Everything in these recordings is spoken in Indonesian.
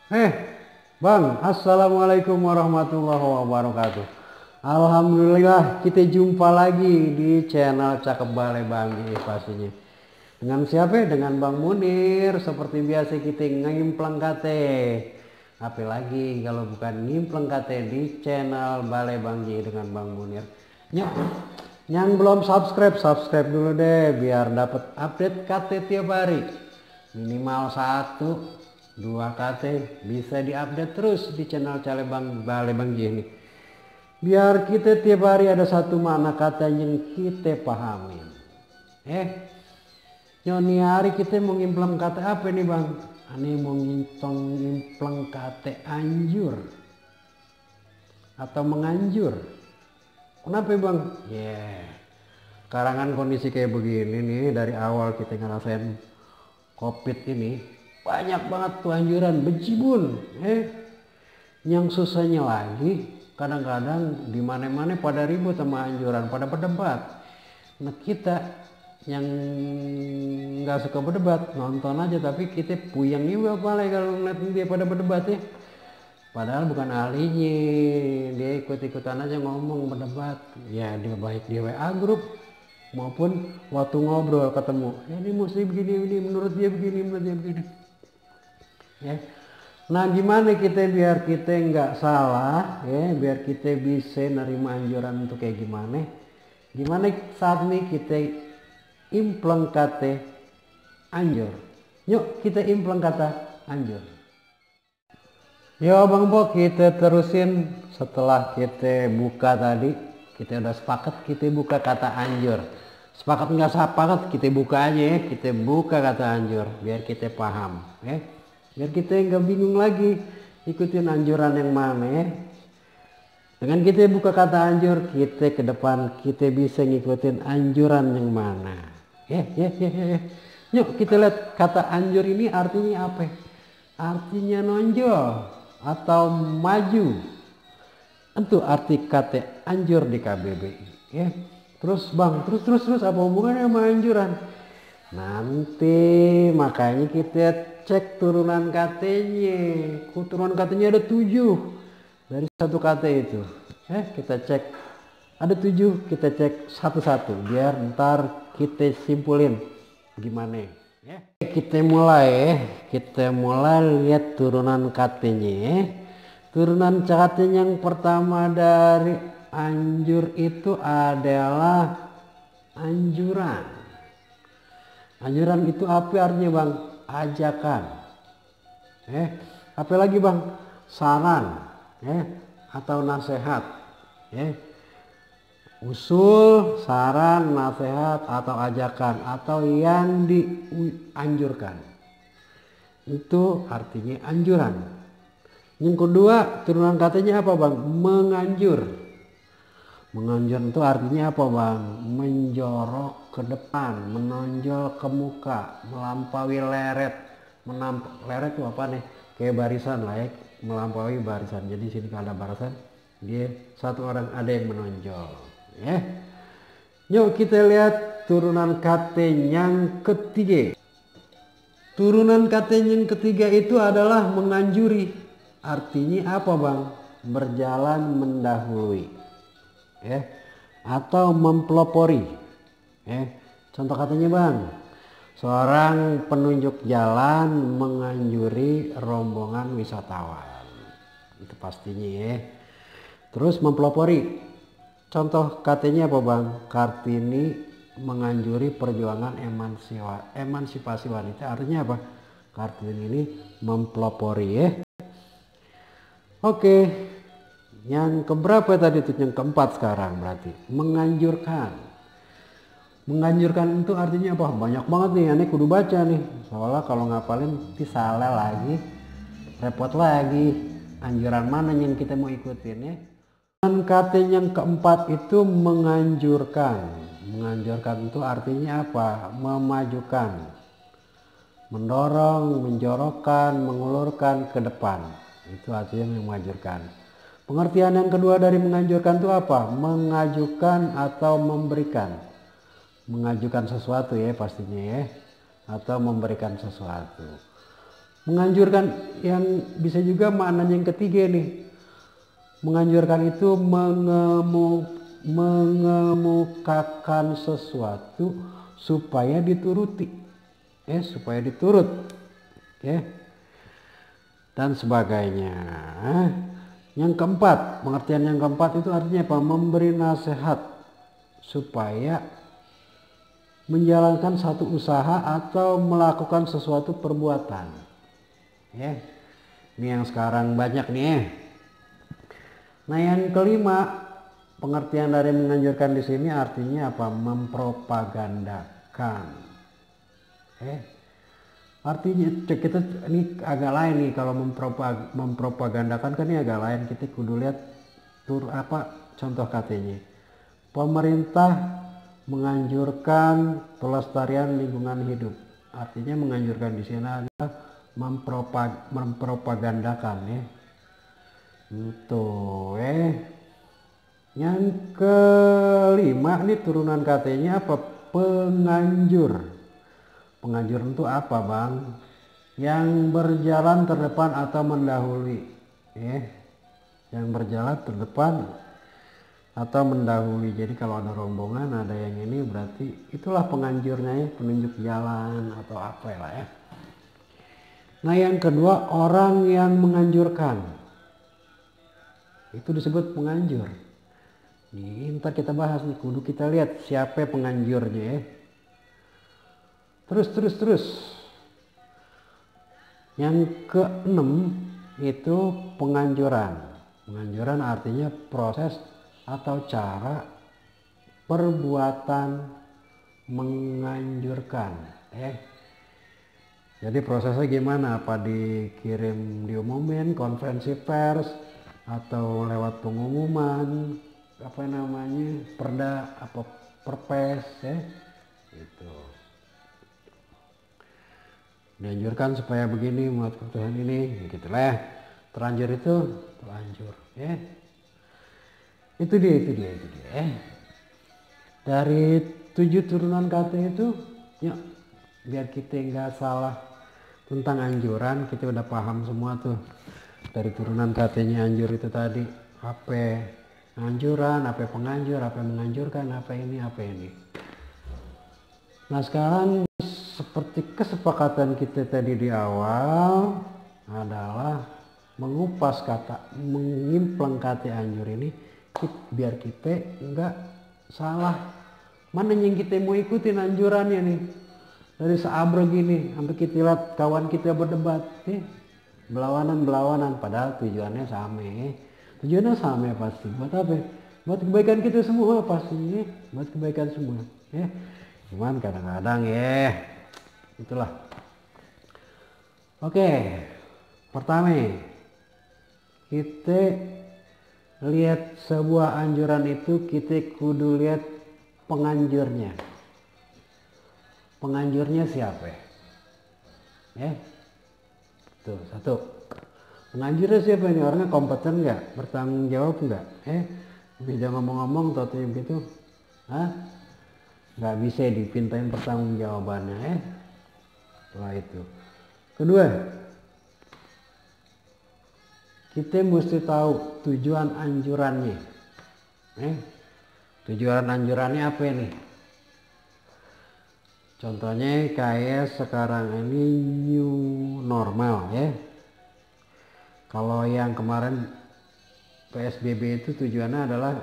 Bang, Assalamualaikum warahmatullahi wabarakatuh. Alhamdulillah kita jumpa lagi di channel Cakep Balai Bang pastinya. Dengan siapa? Dengan Bang Munir. Seperti biasa kita ngimpleng kate. Apalagi kalau bukan ngimpleng kate di channel Balai Bang dengan Bang Munir. Yang belum subscribe dulu deh biar dapat update kate tiap hari. Minimal 1-2 KT bisa diupdate terus di channel Balai Bang ini. Biar kita tiap hari ada satu makna kata yang kita pahami. Nyoni hari kita mau ngimplang kata apa nih Bang? Ani mau ngimplang kata anjur atau menganjur. Kenapa Bang? Karangan kondisi kayak begini nih dari awal kita ngerasain COVID ini banyak banget tuh anjuran bejibun. Yang susahnya lagi kadang-kadang di mana-mana pada ribut sama anjuran, pada berdebat. Nah kita yang nggak suka berdebat nonton aja, tapi kita puyeng juga paling kalau ngeliat dia pada berdebat ya. Padahal bukan ahlinya, dia ikut-ikutan aja ngomong berdebat. Ya dia baik di WA grup maupun waktu ngobrol ketemu. Ini mesti begini, ini menurut dia begini, menurut dia begini. Nah gimana kita biar kita nggak salah biar kita bisa nerima anjuran untuk kayak gimana saat ini kita impleng kata anjur. Yuk kita impleng kata anjur. Yo Bang Bo, kita terusin setelah kita buka tadi. Kita udah sepakat kita buka kata anjur. Sepakat nggak sepakat kita buka aja ya. Kita buka kata anjur biar kita paham biar kita nggak bingung lagi ikutin anjuran yang mana Dengan kita buka kata anjur, kita ke depan kita bisa ngikutin anjuran yang mana. Yuk kita lihat kata anjur ini artinya apa? Artinya nonjol atau maju. Itu arti kata anjur di KBBI. Terus Bang, terus apa hubungannya sama anjuran? Nanti makanya kita cek turunan katanya. Turunan katanya ada 7 dari satu kata itu. Kita cek ada 7, kita cek satu-satu biar ntar kita simpulin gimana. Kita mulai lihat turunan katanya. Turunan katanya yang pertama dari anjur itu adalah anjuran. Anjuran itu apa artinya Bang? Ajakan. Apa lagi Bang? Saran atau nasihat. Usul, saran, nasihat atau ajakan atau yang dianjurkan. Itu artinya anjuran. Yang kedua turunan katanya apa Bang? Menganjur. Menganjur itu artinya apa Bang? Menjorok ke depan, menonjol ke muka, melampaui leret. Leret itu apa nih? Kayak barisan lah ya, melampaui barisan. Jadi sini kalau ada barisan, dia satu orang ada yang menonjol. Yuk kita lihat turunan kata yang ketiga. Turunan kata yang ketiga itu adalah menganjuri. Artinya apa Bang? Berjalan mendahului. Atau mempelopori. Contoh katanya Bang, seorang penunjuk jalan menganjuri rombongan wisatawan. Itu pastinya Terus mempelopori. Contoh katanya apa Bang? Kartini menganjuri perjuangan emansipasi wanita. Artinya apa? Kartini ini mempelopori Oke. Yang keberapa tadi itu? Yang keempat sekarang berarti menganjurkan. Menganjurkan itu artinya apa? Banyak banget nih, aneh kudu baca nih. Soalnya kalau ngapalin salah lagi, repot lagi. Anjuran mana yang kita mau ikutin Dan kata yang keempat itu menganjurkan. Menganjurkan itu artinya apa? Memajukan. Mendorong, menjorokkan, mengulurkan ke depan. Itu artinya memajukan. Pengertian yang kedua dari menganjurkan itu apa? Mengajukan atau memberikan. Mengajukan sesuatu pastinya atau memberikan sesuatu. Menganjurkan yang bisa juga maknanya yang ketiga nih. Menganjurkan itu mengemukakan sesuatu supaya dituruti. Supaya diturut. Dan sebagainya. Yang keempat, pengertian yang keempat itu artinya apa? Memberi nasihat supaya menjalankan satu usaha atau melakukan sesuatu perbuatan. Ini yang sekarang banyak nih. Nah, yang kelima, pengertian dari menganjurkan di sini artinya apa? Mempropagandakan. Artinya kita ini agak lain nih, kalau mempropagandakan kan ini agak lain. Kita kudu lihat contoh katanya. Pemerintah menganjurkan pelestarian lingkungan hidup. Artinya menganjurkan di sini adalah mempropagandakan Yang kelima nih turunan katanya apa? Penganjur. Penganjuran itu apa, Bang? Yang berjalan terdepan atau mendahului. Yang berjalan terdepan atau mendahului. Jadi kalau ada rombongan, ada yang ini, berarti itulah penganjurnya, penunjuk jalan atau apa ya. Nah, yang kedua, orang yang menganjurkan. Itu disebut penganjur. Nih, ntar kita bahas nih, kudu kita lihat siapa penganjurnya. Terus. Yang keenam itu penganjuran. Penganjuran artinya proses atau cara perbuatan menganjurkan. Jadi prosesnya gimana? Apa dikirim, diumumin, konferensi pers, atau lewat pengumuman, perda, apa perpes, gitu. Dianjurkan supaya begini, buat kebutuhan ini, gitulah. Terlanjur. Itu dia. Dari 7 turunan kata itu, ya biar kita nggak salah tentang anjuran, kita udah paham semua tuh. Dari turunan katanya anjur itu tadi, apa anjuran, apa penganjur, apa menganjurkan, apa ini. Nah, sekarang seperti kesepakatan kita tadi di awal adalah mengupas kata, mengimplang kata anjur ini biar kita enggak salah. Mana yang kita mau ikutin anjurannya nih. Dari seabrek gini sampai kita lihat kawan kita berdebat, belawanan padahal tujuannya sama. Tujuannya sama pasti. Buat apa? Buat kebaikan kita semua pasti. Buat kebaikan semua. Cuman kadang-kadang itulah. Oke, pertama kita lihat sebuah anjuran itu, kita kudu lihat penganjurnya. Penganjurnya siapa? Tuh, satu. Penganjurnya siapa ini? Orangnya kompeten nggak? Bertanggung jawab nggak? Bisa ngomong-ngomong atau begitu? Nggak bisa dipintain pertanggung jawabannya. Setelah itu. Kedua, kita mesti tahu tujuan anjurannya. Tujuan anjurannya apa ini? Contohnya kayak sekarang ini new normal Kalau yang kemarin PSBB itu tujuannya adalah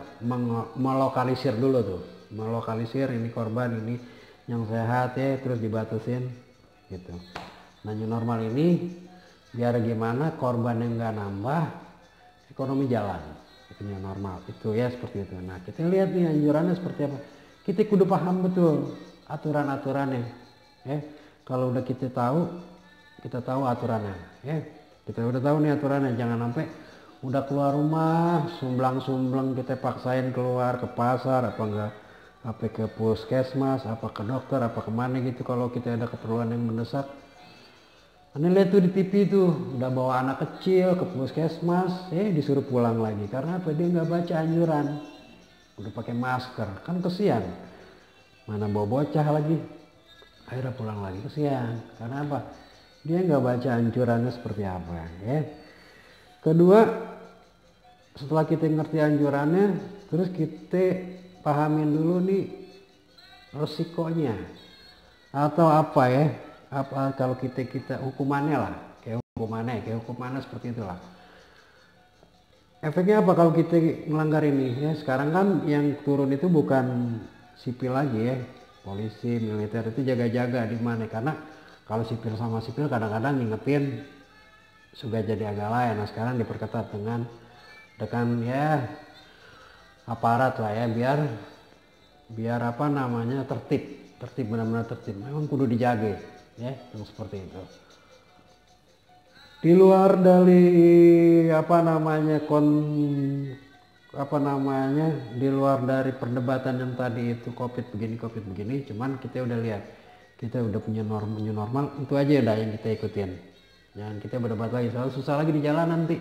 melokalisir dulu tuh. Melokalisir ini korban, ini yang sehat terus dibatasin gitu. Nah, new normal ini biar gimana korban yang nggak nambah, ekonomi jalan. Itu new normal itu seperti itu. Nah, kita lihat nih anjurannya seperti apa. Kita kudu paham betul aturan-aturannya. Kalau udah kita tahu aturannya. Kita udah tahu nih aturannya. Jangan sampai udah keluar rumah sumblang kita paksain keluar ke pasar, apa ke puskesmas, apa ke dokter, apa kemana gitu. Kalau kita ada keperluan yang mendesak, Anda lihat tuh di TV tuh udah bawa anak kecil ke puskesmas, disuruh pulang lagi karena apa? Dia nggak baca anjuran, udah pakai masker, kan kesian. Mana bawa bocah lagi, akhirnya pulang lagi, kesian. Karena apa? dia nggak baca anjurannya seperti apa ya. Kedua, setelah kita ngerti anjurannya, terus kita pahamin dulu nih resikonya atau apa ya, apa kalau kita hukumannya lah, kayak hukumannya seperti itulah. Efeknya apa kalau kita melanggar ini ya? Sekarang kan yang turun itu bukan sipil lagi ya, polisi, militer itu jaga-jaga di mana, karena kalau sipil sama sipil kadang-kadang ngingetin sudah jadi agak lain. Nah sekarang diperketat dengan ya aparat lah ya, biar apa namanya tertib benar-benar tertib, memang kudu dijaga ya, yang seperti itu. Di luar dari di luar dari perdebatan yang tadi itu covid begini, cuman kita udah lihat, kita udah punya new normal, itu aja udah yang kita ikutin. Jangan kita berdebat lagi, soal susah lagi di jalan nanti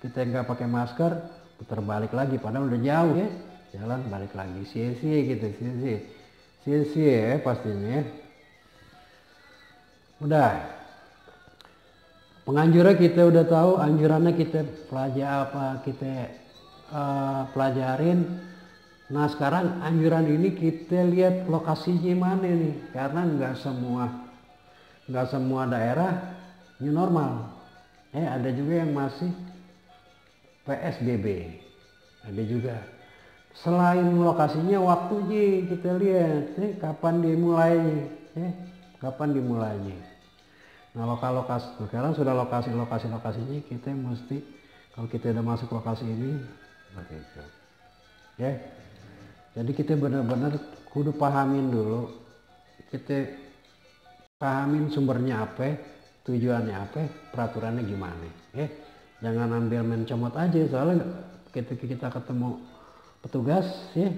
kita nggak pakai masker putar balik lagi, padahal udah jauh ya, jalan balik lagi sia-sia gitu, sia-sia ya pastinya. Udah, penganjuran kita udah tahu, anjurannya kita pelajarin. Nah sekarang anjuran ini kita lihat lokasinya mana nih, karena nggak semua daerah new normal. Ada juga yang masih PSBB, ada juga. Selain lokasinya, waktunya kita lihat kapan dimulainya. Nah sekarang sudah lokasinya, kita mesti, kalau kita udah masuk lokasi ini seperti itu ya. Jadi kita benar-benar kudu pahamin dulu, kita pahamin sumbernya apa, tujuannya apa, peraturannya gimana ya. Jangan ambil mencomot aja, soalnya ketika kita ketemu petugas ya,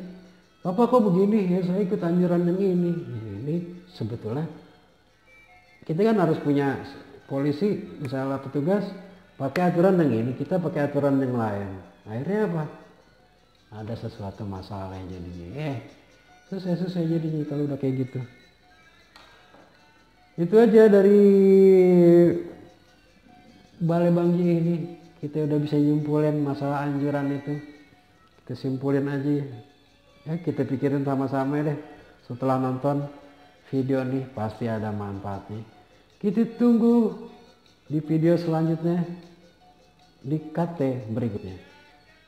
Bapak kok begini ya, saya ikut anjuran yang ini sebetulnya kita kan harus punya, polisi misalnya petugas pakai aturan yang ini, kita pakai aturan yang lain, akhirnya apa, ada sesuatu masalah yang jadinya susah jadinya kalau udah kayak gitu. Itu aja dari Balai Bangji ini, kita udah bisa nyimpulin masalah anjuran itu, kita simpulin aja ya, kita pikirin sama-sama deh. Setelah nonton video nih pasti ada manfaatnya. Kita tunggu di video selanjutnya di KT berikutnya.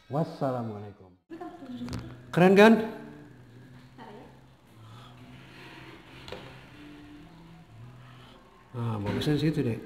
Wassalamualaikum. Keren kan? Nah, bagusnya situ deh.